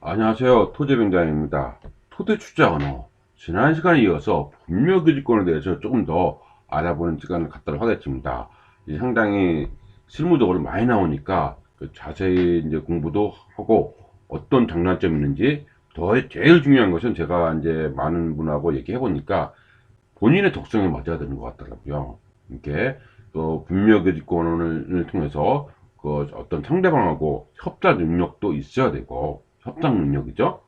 안녕하세요. 토지병장입니다. 토지 투자 언어. 지난 시간에 이어서 분묘기지권에 대해서 조금 더 알아보는 시간을 갖도록 하겠습니다. 상당히 실무적으로 많이 나오니까 자세히 이제 공부도 하고 어떤 장단점이 있는지 제일 중요한 것은 제가 이제 많은 분하고 얘기해 보니까 본인의 독성에 맞아야 되는 것 같더라고요. 이렇게 분묘기지권을 통해서 어떤 상대방하고 협작 능력도 있어야 되고 협작 능력이죠.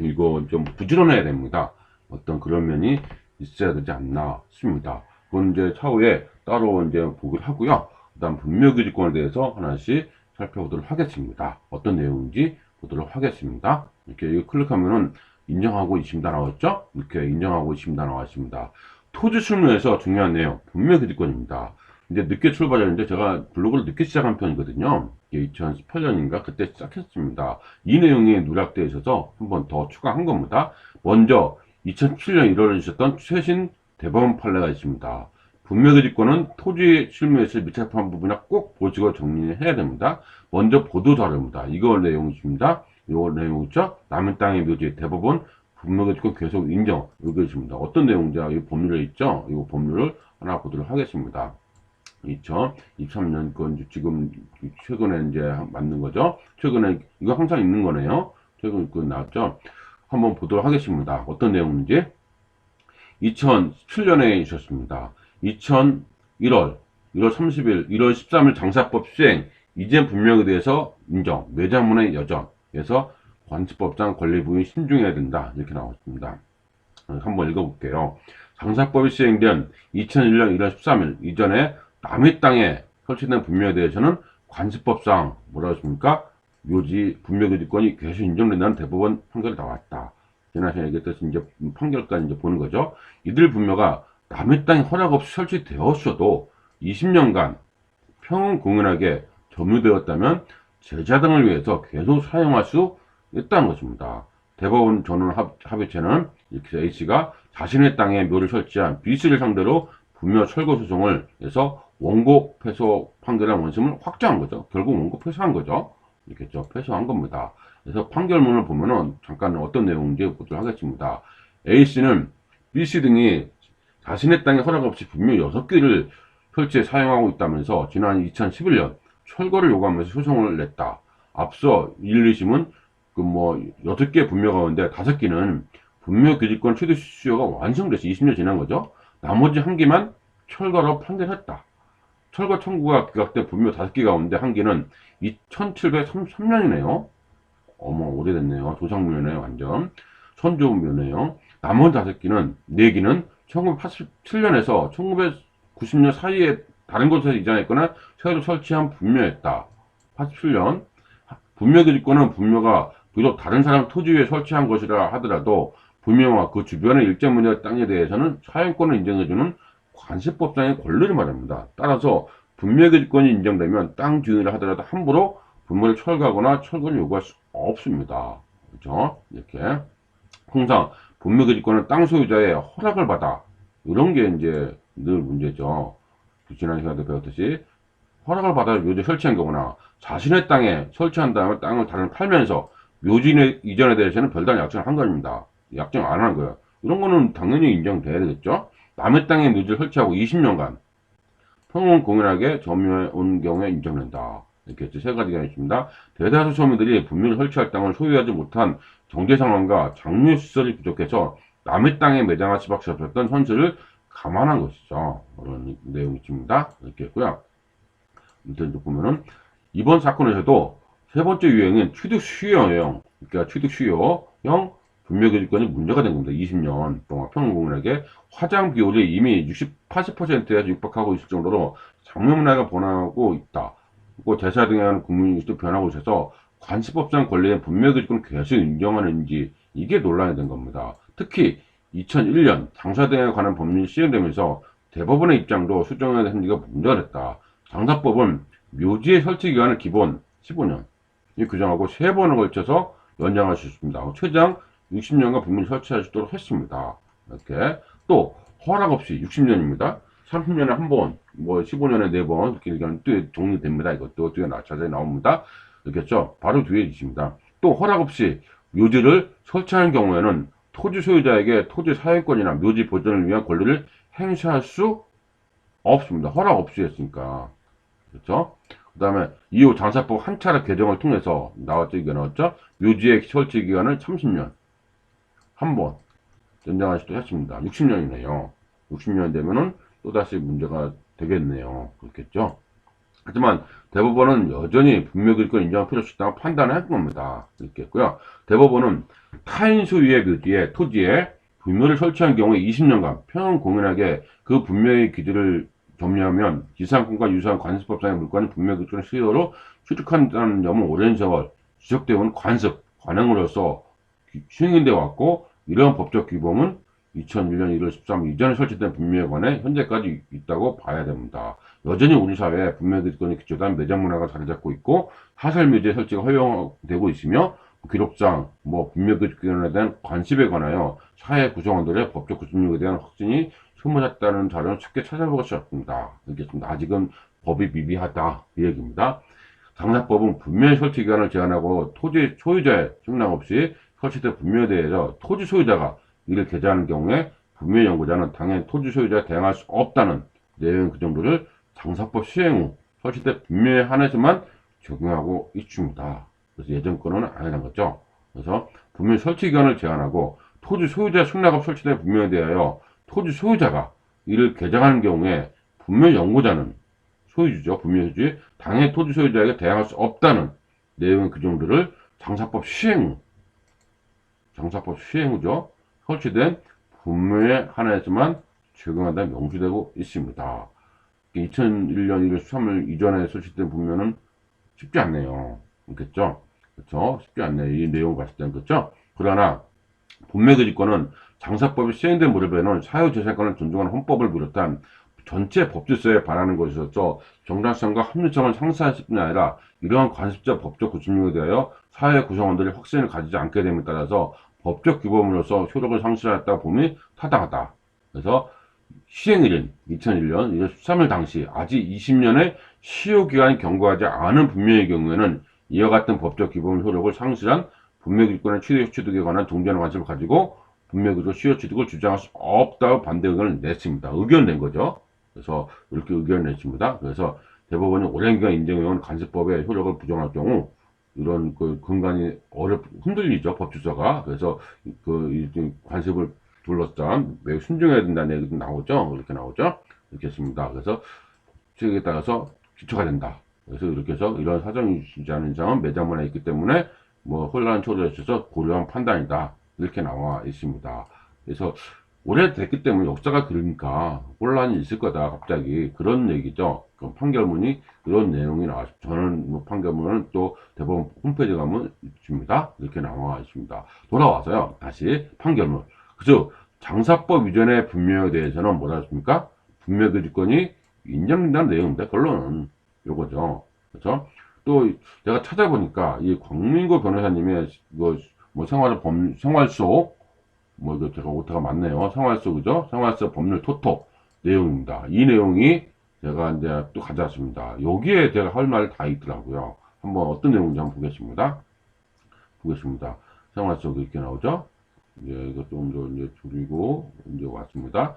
이거 좀 부지런해야 됩니다. 어떤 그런 면이 있어야 되지 않나 싶습니다. 그건 이제 차후에 따로 이제 보기를 하고요. 그다음 분묘기지권에 대해서 하나씩 살펴보도록 하겠습니다. 어떤 내용인지 보도록 하겠습니다. 이렇게 이거 클릭하면은 인정하고 있습니다 나왔죠? 이렇게 인정하고 있습니다 나왔습니다. 토지 실무에서 중요한 내용 분묘기지권입니다. 이제 늦게 출발했는데 제가 블로그를 늦게 시작한 편이거든요. 2018년인가 그때 시작했습니다. 이 내용이 누락되어 있어서 한 번 더 추가한 겁니다. 먼저 2007년 1월에 있었던 최신 대법원 판례가 있습니다. 분묘기지권은 토지 실무에서 밀접한 부분이나 꼭 보시고 정리해야 됩니다. 먼저 보도 자료입니다. 이거 내용이십니다. 이 내용 있죠? 남의 땅의 묘지 대법원 분묘기지권 계속 인정 이거 있습니다. 어떤 내용인지 이 법률에 있죠? 이 법률을 하나 보도록 하겠습니다. 2023년 건 지금 최근에 이제 만든 거죠. 최근에 이거 항상 있는 거네요. 최근 그 나왔죠. 한번 보도록 하겠습니다. 어떤 내용인지 2007년에 있었습니다. 2001월 30일 1월 13일 장사법 시행 이전 분명에 대해서 인정 매장문의 여전에서 관습법상 권리 부여에 신중해야 된다 이렇게 나왔습니다. 한번 읽어볼게요. 장사법이 시행된 2001년 1월 13일 이전에 남의 땅에 설치된 분묘에 대해서는 관습법상 뭐라고 했습니까? 묘지 분묘기지권이 계속 인정된다는 대법원 판결이 나왔다. 지난 시간에 얘기했듯이 이제 판결까지 이제 보는 거죠. 이들 분묘가 남의 땅에 허락 없이 설치되었어도 20년간 평온 공연하게 점유되었다면 제자 등을 위해서 계속 사용할 수 있다는 것입니다. 대법원 전원 합의체는 이렇게 A씨가 자신의 땅에 묘를 설치한 B씨를 상대로 분묘 철거 소송을 해서 원고 패소 판결의 원심을 확정한 거죠. 결국 원고 패소한 거죠. 이렇게죠. 패소한 겁니다. 그래서 판결문을 보면은 잠깐 어떤 내용인지 보도록 하겠습니다. A씨는 B씨 등이 자신의 땅에 허락 없이 분묘 6개를 설치해 사용하고 있다면서 지난 2011년 철거를 요구하면서 소송을 냈다. 앞서 1, 2심은 6개 분묘 가운데 5개는 분묘 기지권 취득 수요가 완성돼서 20년 지난 거죠. 나머지 1개만 철거로 판결했다. 철거 청구가 기각된 분묘 5개 가운데 1개는 2733년이네요. 어머, 오래됐네요. 조상묘네요, 완전. 선조묘네요. 나머지 5개는, 4개는 1987년에서 1990년 사이에 다른 곳에서 이전했거나 새로 설치한 분묘였다. 87년. 분묘기지권은 분묘가 비록 다른 사람 토지 위에 설치한 것이라 하더라도 분묘와 그 주변의 일정 면적 땅에 대해서는 사용권을 인정해주는 관습법상의 권리를 말합니다. 따라서 분묘기지권이 인정되면 땅 주인이라 하더라도 함부로 분묘를 철거하거나 철거를 요구할 수 없습니다. 그렇죠? 이렇게 항상 분묘기지권은 땅 소유자의 허락을 받아 이런 게 이제 늘 문제죠. 지난 시간에 배웠듯이 허락을 받아 묘지 설치한 거거나 자신의 땅에 설치한 다음에 땅을 다른 팔면서 묘지 이전에 대해서는 별다른 약정을 한 겁니다. 약정 안 한 거예요. 이런 거는 당연히 인정돼야 되겠죠. 남의 땅에 묘지를 설치하고 20년간 평온 공연하게 점유해 온 경우에 인정된다. 이렇게 세 가지가 있습니다. 대다수 소유민들이 분묘를 설치할 땅을 소유하지 못한 경제 상황과 장려 시설이 부족해서 남의 땅에 매장할 수밖에 없었던 현실을 감안한 것이죠. 그런 내용이 있습니다. 이렇게 했고요. 일단 보면은 이번 사건에서도 세 번째 유형은 취득 수요형, 그러니까 취득 수요형 분묘기지권이 문제가 된 겁니다. 20년 동안 평균공인에게 화장 비율이 이미 80%에서 육박하고 있을 정도로 장려 문화가 변하고 있다. 그리고 대사 등에 대한 국민의식도 변하고 있어서 관습법상 권리의 분묘기지권을 계속 인정하는지 이게 논란이 된 겁니다. 특히 2001년 장사 등에 관한 법률이 시행되면서 대법원의 입장도 수정해야 되는 게 문제가 됐다. 장사법은 묘지의 설치 기간을 기본 15년 이 규정하고 3번을 걸쳐서 연장할 수 있습니다. 최장 60년간 분묘를 설치할 수 있도록 했습니다. 이렇게 또 허락 없이 60년입니다. 30년에 한 번, 15년에 4번 이렇게 얘기하면 또 정리됩니다. 이것도 뒤에 자세히 나옵니다. 이렇겠죠? 바로 뒤에 있습니다. 또 허락 없이 묘지를 설치하는 경우에는 토지 소유자에게 토지 사용권이나 묘지 보존을 위한 권리를 행사할 수 없습니다. 허락 없이 했으니까. 그렇죠? 그 다음에 이후 장사법 한 차례 개정을 통해서 나왔죠. 이게 나왔죠. 묘지의 설치 기간을 30년 한 번 연장하시도 했습니다. 60년이네요. 60년 되면은 또다시 문제가 되겠네요. 그렇겠죠? 하지만 대법원은 여전히 분묘기득권 인정할 필요가 있다고 판단할 겁니다. 그렇겠고요. 대법원은 타인 소유의 묘지에 토지에 분묘를 설치한 경우에 20년간 평형 공연하게 그 분묘의 기준을 점유하면 지상권과 유사한 관습법상의 물건이 분묘기득권의 수요로 취득한다는 점은 오랜 세월 지적되어 온 관행으로서 시행돼 왔고, 이러한 법적 규범은 2001년 1월 13일 이전에 설치된 분묘에 관해 현재까지 있다고 봐야 됩니다. 여전히 우리 사회에 분묘기득권이 기초된 매장 문화가 자리 잡고 있고, 사설묘지의 설치가 허용되고 있으며, 기록상 분묘기득권에 대한 관습에 관하여 사회 구성원들의 법적 구속력에 대한 확신이 소모졌다는 자료는 쉽게 찾아볼 수 없습니다. 알겠습니다. 아직은 법이 미비하다, 이 얘기입니다. 장사법은 분묘의 설치 기간을 제한하고 토지 소유자의 승낙 없이 설치된 분묘에 대해서 토지 소유자가 이를 개재하는 경우에 분묘 연구자는 당연히 토지 소유자에 대항할 수 없다는 내용 그 정도를 장사법 시행 후 설치된 분묘에 한해서만 적용하고 있습니다. 그래서 예전 거는 안 해당 거죠. 그래서 분묘 설치 기간을 제한하고 토지 소유자 승낙 없이 설치된 분묘에 대하여 토지 소유자가 이를 개정하는 경우에 분묘 연구자는 소유주죠. 분묘주의 당연히 토지 소유자에게 대항할 수 없다는 내용의 규정들을 장사법 시행 후죠. 설치된 분묘에 한해서만 적용한다는 명시되고 있습니다. 2001년 1월 13일 이전에 설치된 분묘는 쉽지 않네요. 그렇겠죠? 그렇죠? 쉽지 않네요. 이 내용을 봤을 때는. 그렇죠? 그러나 분묘기득권은 장사법이 시행된 무렵에는 사유재산권을 존중하는 헌법을 비롯한 전체 법질서에 반하는 것이었죠. 정당성과 합리성을 상쇄할 뿐 아니라 이러한 관습적 법적 구속력에 대하여 사회 구성원들이 확신을 가지지 않게 됨에 따라서 법적 규범으로서 효력을 상실하였다 봄이 타당하다. 그래서 시행일인 2001년 1월 13일 당시 아직 20년의 시효기간이 경과하지 않은 분묘의 경우에는 이와 같은 법적 규범 효력을 상실한 분묘기득권의 취득에 관한 동전의 관심을 가지고 분묘기득권 시효 취득을 주장할 수 없다고 반대 의견을 냈습니다. 의견 낸 거죠. 그래서 이렇게 의견을 냈습니다. 그래서 대법원이 오랜 기간 인정해온 관습법의 효력을 부정할 경우 이런 근간이 흔들리죠. 법질서가. 그래서 관습을 둘러싼 매우 순종해야 된다는 얘기도 나오죠. 이렇게 나오죠. 이렇게 했습니다. 그래서 취득에 따라서 기초가 된다. 그래서 이렇게 해서 이런 사정이 있지 않은 이상은 매장문에 있기 때문에 혼란 초래에 있어서 고려한 판단이다. 이렇게 나와 있습니다. 그래서 오래됐기 때문에 역사가 그러니까 혼란이 있을 거다. 갑자기 그런 얘기죠. 그 판결문이 그런 내용이 나왔습니다. 저는 판결문은 또 대법원 홈페이지 가면 있습니다. 이렇게 나와 있습니다. 돌아와서요. 다시 판결문. 그래서 장사법 이전의 분묘에 대해서는 뭐라 했습니까? 분묘기득권이 인정된다는 내용입니다. 결론은 요거죠. 그렇죠? 또 제가 찾아보니까 이 광민고 변호사님의 생활 속 이거 제가 오타가 많네요. 생활 속 그죠? 생활 속 법률 토토 내용입니다. 이 내용이 제가 이제 또 가져왔습니다. 여기에 제가 할 말 다 있더라고요. 한번 어떤 내용인지 한번 보겠습니다. 생활 속 이렇게 나오죠? 이거 좀 더 이제 줄이고 이제 왔습니다.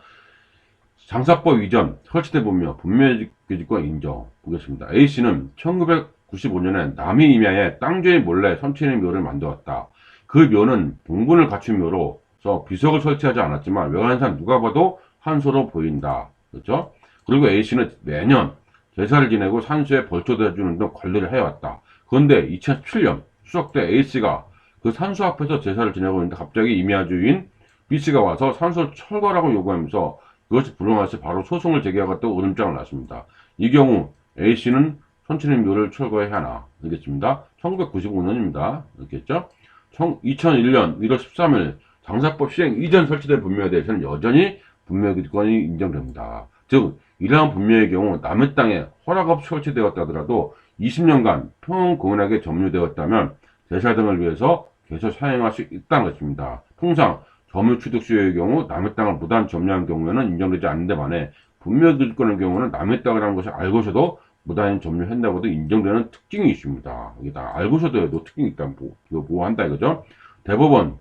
장사법 이전 설치된 분묘기득권 인정 보겠습니다. A씨는 1995년에 남이 임야에 땅주인 몰래 선친의 묘를 만들었다. 그 묘는 봉분을 갖춘 묘로서 비석을 설치하지 않았지만 외관상 누가 봐도 한소로 보인다. 그렇죠? 그리고 A씨는 매년 제사를 지내고 산수에 벌초도 해주는 등 관리를 해왔다. 그런데 2017년 추석 때 A씨가 그 산수 앞에서 제사를 지내고 있는데 갑자기 임야 주인 B씨가 와서 산수를 철거라고 요구하면서 그것이 불응해서 바로 소송을 제기하겠다고 으름장을 놨습니다. 이 경우 A씨는 선친의 묘를 철거해야 하나? 알겠습니다. 1995년입니다. 알겠죠? 2001년 1월 13일 장사법 시행 이전 설치된 분묘에 대해서는 여전히 분묘기득권이 인정됩니다. 즉 이러한 분묘의 경우 남의 땅에 허락 없이 설치되었다 하더라도 20년간 평공연하게 점유되었다면 제사 등을 위해서 계속 사용할 수 있다는 것입니다. 통상 점유 취득 수요의 경우 남의 땅을 무단 점유한 경우에는 인정되지 않는데 반해 분묘기득권의 경우는 남의 땅이라는 것을 알고서도 무단 점유한다고도 인정되는 특징이 있습니다. 이게 다 알고서도 해도 특징이 있다. 이거 한다 이거죠. 대법원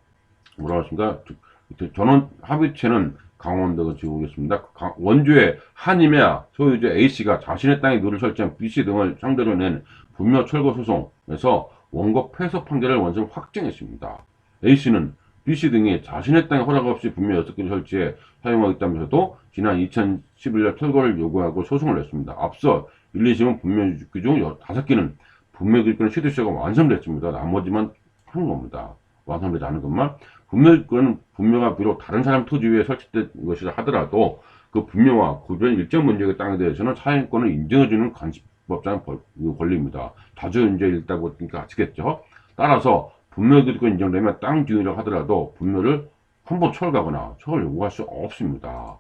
뭐라고 했습니까? 전원 합의체는 강원도가 지고 오겠습니다. 원주의 한임야 소유주 A씨가 자신의 땅에 누를 설치한 B씨 등을 상대로 낸 분묘 철거 소송에서 원고 패소 판결을 원심 확정했습니다. A씨는 B씨 등이 자신의 땅에 허락 없이 분묘 6개를 설치해 사용하겠다면서도 지난 2011년 철거를 요구하고 소송을 냈습니다. 앞서 1, 2심은 분묘 주기 중 5개는 분묘 기득권의 취득시효가 완성됐습니다. 나머지만 한 겁니다. 완성되지 않은 것만. 분묘가 비록 다른 사람 토지 위에 설치된 것이라 하더라도 그 분묘와 구별 일정 면적의 땅에 대해서는 사용권을 인정해주는 관습법상 권리입니다. 자주 이제 읽다고 보니까 아시겠죠? 따라서 분묘 기득권 인정되면 땅 주인이라고 하더라도 분묘를 한번 철거하거나 철거를 요구할 수 없습니다.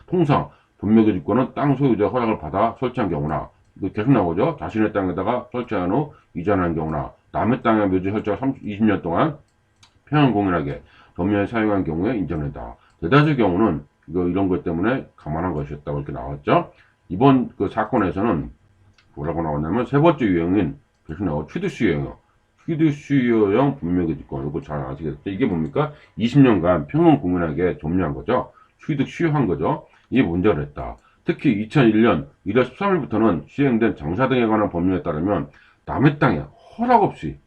통상 분묘 기득권은 땅 소유자 허락을 받아 설치한 경우나 계속 나오죠. 자신의 땅에다가 설치한 후 이전한 경우나 남의 땅에 묘지 설치가 20년 동안 평행공인하게 점유에 사용한 경우에 인정된다. 대다수의 경우는 이런 것 때문에 감안한 것이었다고 이렇게 나왔죠. 이번 그 사건에서는 뭐라고 나왔냐면 세 번째 유형인 취득수요형 분묘기득권. 이거 잘 아시겠죠? 이게 뭡니까? 20년간 평행공인하게 점유한 거죠. 취득수요한 거죠. 이게 문제가 됐다. 특히 2001년 1월 13일부터는 시행된 장사 등에 관한 법률에 따르면 남의 땅에 허락 없이,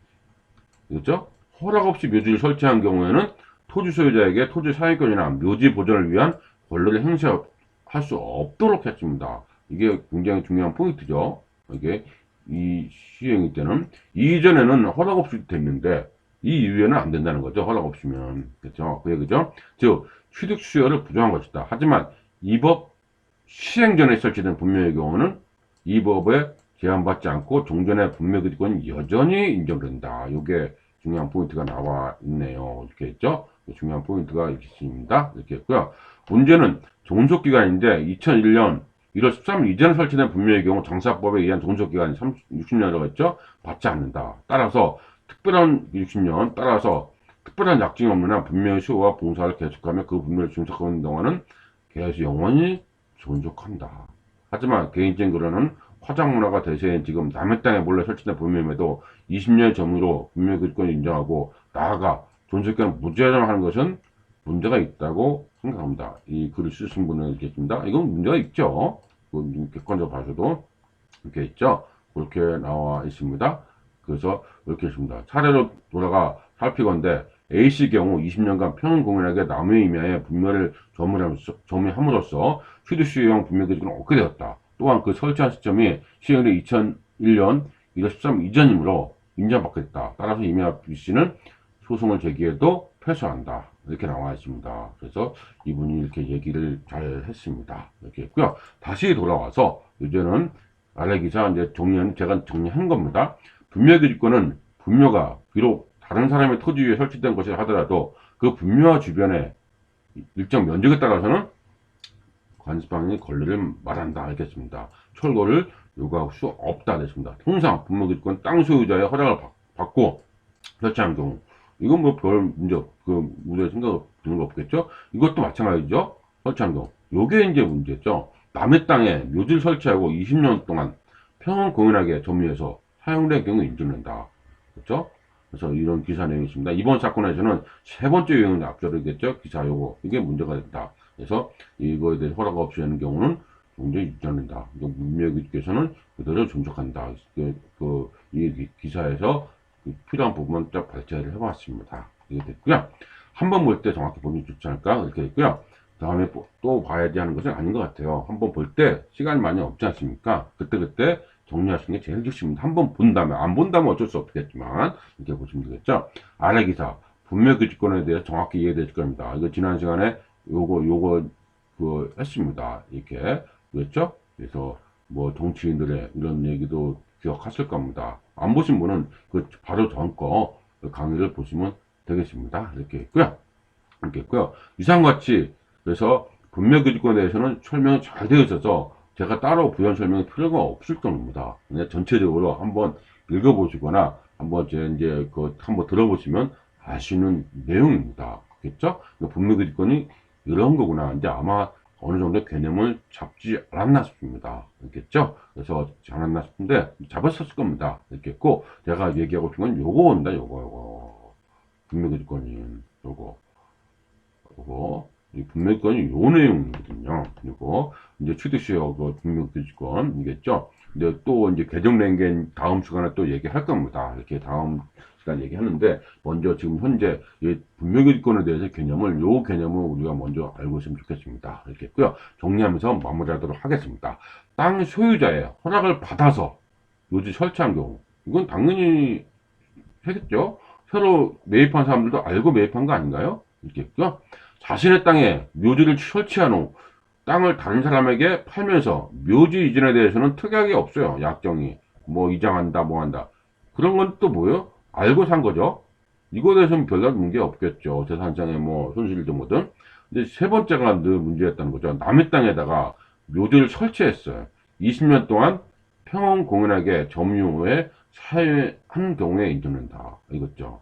그렇죠? 허락 없이 묘지를 설치한 경우에는 토지 소유자에게 토지 사용권이나 묘지 보존을 위한 권리를 행사할 수 없도록 했습니다. 이게 굉장히 중요한 포인트죠. 이게 이 시행일 때는 이전에는 허락 없이 됐는데 이 이후에는 안 된다는 거죠. 허락 없이면. 그렇죠? 그 얘기죠. 즉 취득 수요를 부정한 것이다. 하지만 이 법 시행 전에 설치된 분묘의 경우는 이 법에 제한받지 않고 종전의 분묘기득권이 여전히 인정된다. 이게 중요한 포인트가 나와 있네요. 이렇게 했죠. 중요한 포인트가 있습니다. 이렇게 했고요. 문제는 존속기간인데 2001년 1월 13일 이전에 설치된 분묘의 경우 장사법에 의한 존속기간이 60년이라고 했죠. 받지 않는다. 따라서 특별한 약정이 없는 한 분묘의 수호와 봉사를 계속하며 그 분묘를 존속하는 동안은 계속 영원히 존속한다. 하지만 개인적인 거로는 화장 문화가 대세인 지금 남의 땅에 몰래 설치된 분묘임에도 20년의 점유로 분묘 기득권을 인정하고 나아가 존속기간을 무제한하는 것은 문제가 있다고 생각합니다. 이 글을 쓰신 분은 있겠습니다. 이건 문제가 있죠. 객관적으로 봐서도 이렇게 있죠. 그렇게 나와 있습니다. 그래서 이렇게 있습니다. 차례로 돌아가 살피건대 A씨 경우 20년간 평행공인하게 남의 임야에 분묘를 점유함으로써 취득수요형 분묘기득권을 얻게 되었다. 또한 그 설치한 시점이 시행일이 2001년 1월 13일 이전이므로 인정받게 됐다. 따라서 임야 B씨는 소송을 제기해도 패소한다. 이렇게 나와 있습니다. 그래서 이분이 이렇게 얘기를 잘 했습니다. 이렇게 했고요. 다시 돌아와서 이제는 알레기사 이제 제가 정리한 겁니다. 분묘기득권은 분묘가 비록 다른 사람의 토지 위에 설치된 것이라 하더라도 그 분묘와 주변에 일정 면적에 따라서는 관습방이 권리를 말한다. 알겠습니다. 철거를 요구할 수 없다. 됐습니다. 통상 분묘기득권 땅 소유자의 허락을 받고 설치한 경우 이건 뭐 별 문제 생각 드는 거 없겠죠? 이것도 마찬가지죠. 설치한 경우 요게 이제 문제죠. 남의 땅에 묘지를 설치하고 20년 동안 평행공인하게 점유해서 사용된 경우 인정된다. 그렇죠? 그래서 이런 기사 내용이 있습니다. 이번 사건에서는 세 번째 유형이 앞서르겠죠. 기사 요거 이게 문제가 됐다. 그래서 이거에 대해 허락 없이 하는 경우는 굉장히 인정된다. 문묘기득권에서는 그대로 존속한다. 이 기사에서 필요한 부분만 쫙 발제를 해봤습니다. 이게 됐고요. 한 번 볼 때 정확히 보면 좋지 않을까 이렇게 됐고요. 다음에 또 봐야지 하는 것은 아닌 것 같아요. 한 번 볼 때 시간이 많이 없지 않습니까? 그때 정리하시는 게 제일 좋습니다. 한 번 본다면, 안 본다면 어쩔 수 없겠지만, 이렇게 보시면 되겠죠? 아래 기사, 분묘기득권에 대해서 정확히 이해되실 겁니다. 이거 지난 시간에 했습니다. 이렇게. 그랬죠? 그래서 뭐 정치인들의 이런 얘기도 기억하실 겁니다. 안 보신 분은 바로 전 거 강의를 보시면 되겠습니다. 이렇게 있고요. 이상과 같이 그래서 분묘기득권에 대해서는 설명이 잘 되어 있어서 제가 따로 부연 설명이 필요가 없을 정도입니다. 그냥 전체적으로 한번 읽어보시거나 한번 한번 들어보시면 아시는 내용입니다. 그렇겠죠? 분묘기득권이 이런 거구나. 이제 아마 어느 정도 개념을 잡지 않았나 싶습니다. 알겠죠? 그래서 않았나 싶은데 잡았었을 겁니다. 알겠고 제가 얘기하고 싶은 건 요거입니다. 요거. 분묘기득권이 요거 이 분묘기득권이 요 내용이거든요. 그리고 이제 취득시효 그 분묘기득권이겠죠. 근데 또 이제 개정된 게 다음 시간에 또 얘기할 겁니다. 이렇게 다음 시간 얘기하는데 먼저 지금 현재 이 분묘기득권에 대해서 개념을 요 개념을 우리가 먼저 알고 있으면 좋겠습니다. 이렇게 했고요. 정리하면서 마무리하도록 하겠습니다. 땅 소유자의 허락을 받아서 묘지 설치한 경우 이건 당연히 하겠죠. 새로 매입한 사람들도 알고 매입한 거 아닌가요? 이렇게 했고요. 자신의 땅에 묘지를 설치한 후 땅을 다른 사람에게 팔면서 묘지 이전에 대해서는 특약이 없어요. 약정이 뭐 이장한다 뭐 한다 그런 건 또 뭐예요? 알고 산 거죠. 이거에 대해서는 별다른 문제 없겠죠. 재산상의 뭐 손실이든 뭐든. 근데 세 번째가 늘 문제였다는 거죠. 남의 땅에다가 묘지를 설치했어요. 20년 동안 평온 공연하게 점유 후에 사유한 경우에 인정된다. 이거죠.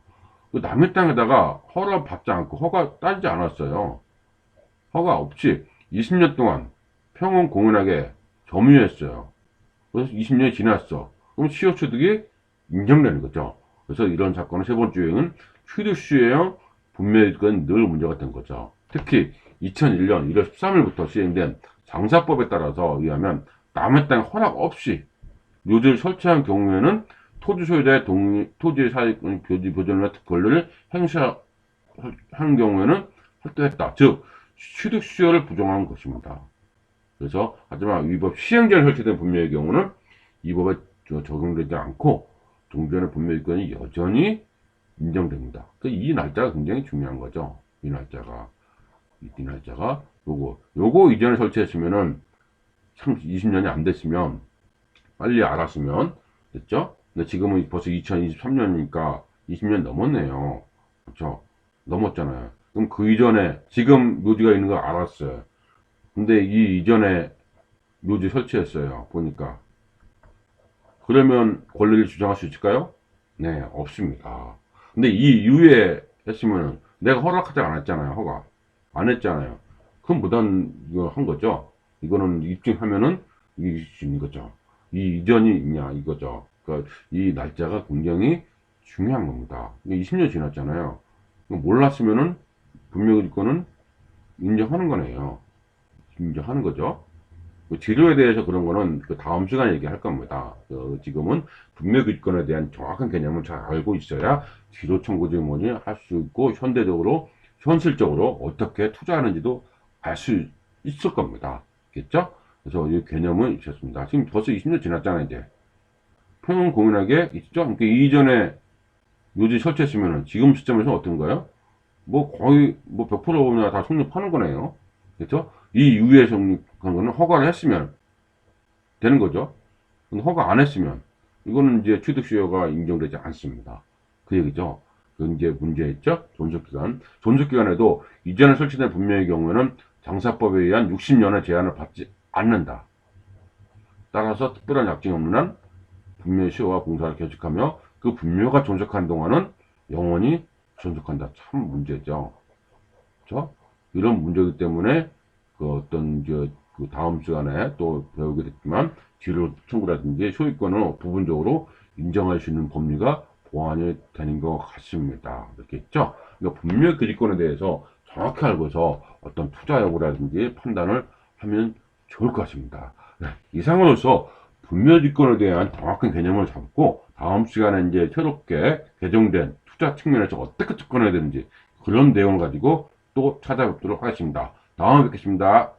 남의 땅에다가 허락 받지 않고 허가 따지지 않았어요. 허가 없이 20년 동안 평온 공연하게 점유했어요. 그래서 20년이 지났어. 그럼 시효 취득이 인정되는 거죠. 그래서 이런 사건의 세 번째 유형은 취득시효형 분묘기득권은 늘 문제가 된 거죠. 특히 2001년 1월 13일부터 시행된 장사법에 따라서 의하면 남의 땅에 허락 없이 묘지를 설치한 경우에는 토지 소유자의 토지 사익 교지 보존과 권리를 행사한 경우에는 할당했다. 즉 취득시효를 부정한 것입니다. 그래서 하지만 위법 시행전에 설치된 분묘의 경우는 이 법에 적용되지 않고 종전의 분묘기득권이 여전히 인정됩니다. 이 날짜가 굉장히 중요한 거죠. 이 날짜가 요거 이전에 설치했으면은 20년이 안 됐으면 빨리 알았으면 됐죠? 근데 지금은 벌써 2023년이니까 20년 넘었네요. 그렇죠? 넘었잖아요. 그럼 그 이전에 지금 묘지가 있는 거 알았어요. 근데 이 이전에 묘지 설치했어요. 보니까. 그러면 권리를 주장할 수 있을까요? 네, 없습니다. 근데 이 이후에 했으면 내가 허락하지 않았잖아요. 허가. 안 했잖아요. 그럼 무단 이거 한 거죠. 이거는 입증하면은 이길 수 있는 거죠. 이 이전이 있냐 이거죠. 그러니까 이 날짜가 굉장히 중요한 겁니다. 20년 지났잖아요. 몰랐으면은 분묘기득권은 인정하는 거네요. 인정하는 거죠. 지료에 대해서 그런 거는 그 다음 시간에 얘기할 겁니다. 지금은 분묘기득권에 대한 정확한 개념을 잘 알고 있어야 지료 청구지 뭐니 할 수 있고 현실적으로 어떻게 투자하는지도 알 수 있을 겁니다. 겠죠? 그래서 이 개념은 있었습니다. 지금 벌써 20년 지났잖아요, 이제. 평온 공연하게 있죠? 그러니까 이전에 묘지 설치했으면 지금 시점에서 어떤가요? 뭐 거의 뭐 100%나 다 성립하는 거네요. 그렇죠? 이 이후에 성립한 거는 허가를 했으면 되는 거죠. 근데 허가 안 했으면 이거는 이제 취득시효가 인정되지 않습니다. 그 얘기죠. 그 이제 문제있죠. 존속기간. 존속기간에도 이전에 설치된 분묘의 경우에는 장사법에 의한 60년의 제한을 받지 않는다. 따라서 특별한 약정이 없는 한 분묘의 시효와 공사를 계속하며 그 분묘가 존속한 동안은 영원히 존속한다. 참 문제죠. 그렇죠? 이런 문제이기 때문에 그 어떤 이제 그 다음 시간에 또 배우게 됐지만 지료 청구라든지 소유권을 부분적으로 인정할 수 있는 법리가 보완이 되는 것 같습니다. 이렇게 했죠? 그러니까 분묘기득권에 대해서 정확히 알고서 어떤 투자 여부라든지 판단을 하면 좋을 것 같습니다. 네, 이상으로서 분묘기득권에 대한 정확한 개념을 잡고 다음 시간에 이제 새롭게 개정된 투자 측면에서 어떻게 접근해야 되는지 그런 내용을 가지고 또 찾아뵙도록 하겠습니다. 다음에 뵙겠습니다.